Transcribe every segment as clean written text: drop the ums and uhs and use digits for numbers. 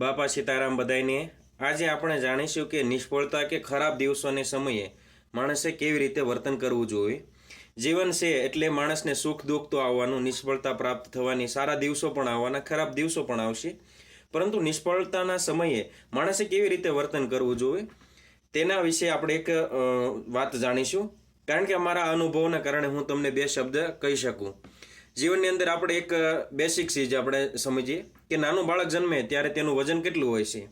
બાપા સીતારામ બધાઈને। આજે આપણે જાણીશું કે નિષ્ફળતા કે ખરાબ દિવસોને સમયે માણસે કેવી રીતે વર્તન કરવું જોઈએ। જીવન છે એટલે માણસને સુખ દુઃખ તો આવવાનું, નિષ્ફળતા પ્રાપ્ત થવાની, સારા દિવસો પણ આવવાના, ખરાબ દિવસો પણ આવશે। પરંતુ નિષ્ફળતાના સમયે માણસે કેવી રીતે વર્તન કરવું જોઈએ તેના વિશે આપણે એક વાત જાણીશું। કારણ કે અમારા અનુભવના કારણે હું તમને બે શબ્દ કહી શકું। જીવનની અંદર આપણે એક બેસિક ચીજ આપણે સમજીએ કે નાનું બાળક જન્મે ત્યારે તેનું વજન કેટલું હોય છે?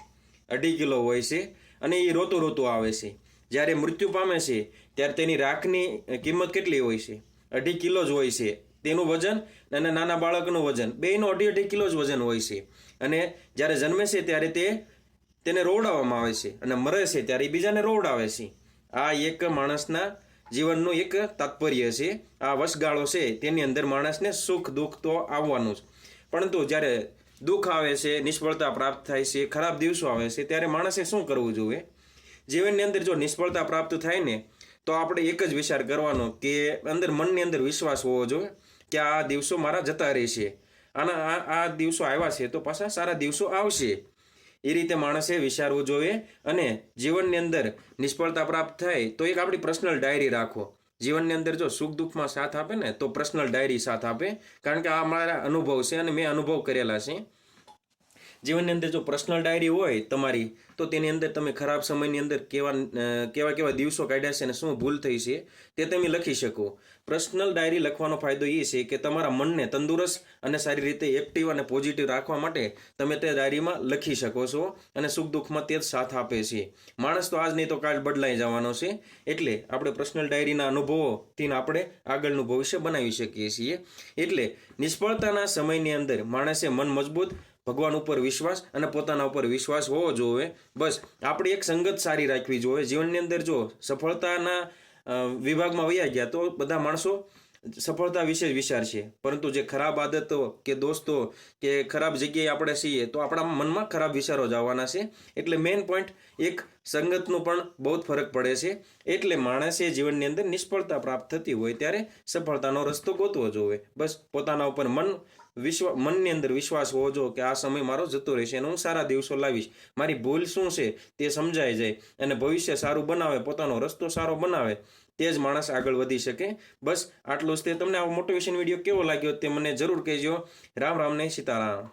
2.5 કિલો હોય છે અને એ રોતું રોતું આવે છે। જ્યારે મૃત્યુ પામે છે ત્યારે તેની રાખની કિંમત કેટલી હોય છે? 2.5 કિલો જ હોય છે તેનું વજન અને નાના બાળકનું વજન બેયનું 2.5 કિલો જ વજન હોય છે। અને જ્યારે જન્મે છે ત્યારે તેને રોવડાવવામાં આવે છે અને મરે છે ત્યારે બીજાને રોવડાવે છે। આ એક માણસના જીવનનું એક તાત્પર્ય છે। આ વચગાળો છે તેની અંદર માણસને સુખ દુઃખ તો આવવાનું જ, પરંતુ જ્યારે દુઃખ આવે છે, નિષ્ફળતા પ્રાપ્ત થાય છે, ખરાબ દિવસો આવે છે ત્યારે માણસે શું કરવું જોઈએ? જીવનની અંદર જો નિષ્ફળતા પ્રાપ્ત થાય ને તો આપણે એક જ વિચાર કરવાનો કે અંદર મનની અંદર વિશ્વાસ હોવો જોઈએ કે આ દિવસો મારા જતા રહેશે, આ દિવસો આવ્યા છે તો પાછા સારા દિવસો આવશે। એ રીતે માણસે વિચારવું જોઈએ। અને જીવનની અંદર નિષ્ફળતા પ્રાપ્ત થાય તો એક આપણી પર્સનલ ડાયરી રાખો। જીવનની અંદર જો સુખ દુઃખમાં સાથ આપે ને તો પર્સનલ ડાયરી સાથ આપે, કારણ કે આ મારા અનુભવ છે અને મેં અનુભવ કરેલા છે। જીવનની અંદર જો પર્સનલ ડાયરી હોય તમારી તો તેની અંદર તમે ખરાબ સમયની અંદર કેવા દિવસો કાઢ્યા છે અને શું ભૂલ થઈ છે તે તમે લખી શકો। પર્સનલ ડાયરી લખવાનો ફાયદો એ છે કે તમારા મનને તંદુરસ્ત અને સારી રીતે એક્ટિવ અને પોઝિટિવ રાખવા માટે તમે તે ડાયરીમાં લખી શકો છો અને સુખ દુઃખમાં તે જ સાથ આપે છે। માણસ તો આજ નહીં તો કાલ બદલાઈ જવાનો છે, એટલે આપણે પર્સનલ ડાયરીના અનુભવોથી આપણે આગળનું ભવિષ્ય બનાવી શકીએ છીએ। એટલે નિષ્ફળતાના સમયની અંદર માણસે મન મજબૂત, ભગવાન ઉપર વિશ્વાસ અને પોતાના ઉપર વિશ્વાસ હોવો જોઈએ। બસ આપણી એક સંગત સારી રાખવી જોઈએ। જીવનની અંદર જો સફળતાના વિભાગમાં વયા ગયા તો બધા માણસો સફળતા વિશે જ વિચારશે, પરંતુ જે ખરાબ આદતો કે દોસ્તો કે ખરાબ જગ્યાએ આપણે છીએ તો આપણા મનમાં ખરાબ વિચારો જ આવવાના છે। એટલે મેઇન પોઈન્ટ એક સંગતનું પણ બહુ જ ફરક પડે છે। એટલે માણસે જીવનની અંદર નિષ્ફળતા પ્રાપ્ત થતી હોય ત્યારે સફળતાનો રસ્તો ગોતવો જોઈએ। બસ પોતાના ઉપર મનની અંદર વિશ્વાસ હોવો જોઈએ કે આ સમય મારો જતો રહેશે અને હું સારા દિવસો લાવીશ, મારી ભૂલ શું છે તે સમજાઈ જાય અને ભવિષ્ય સારું બનાવે, પોતાનો રસ્તો સારો બનાવે, તે જ માણસ આગળ વધી શકે। બસ આટલું જ તે। તમને આ મોટિવેશન વિડીયો કેવો લાગ્યો તે મને જરૂર કહેજો। રામ રામ ને સીતારામ।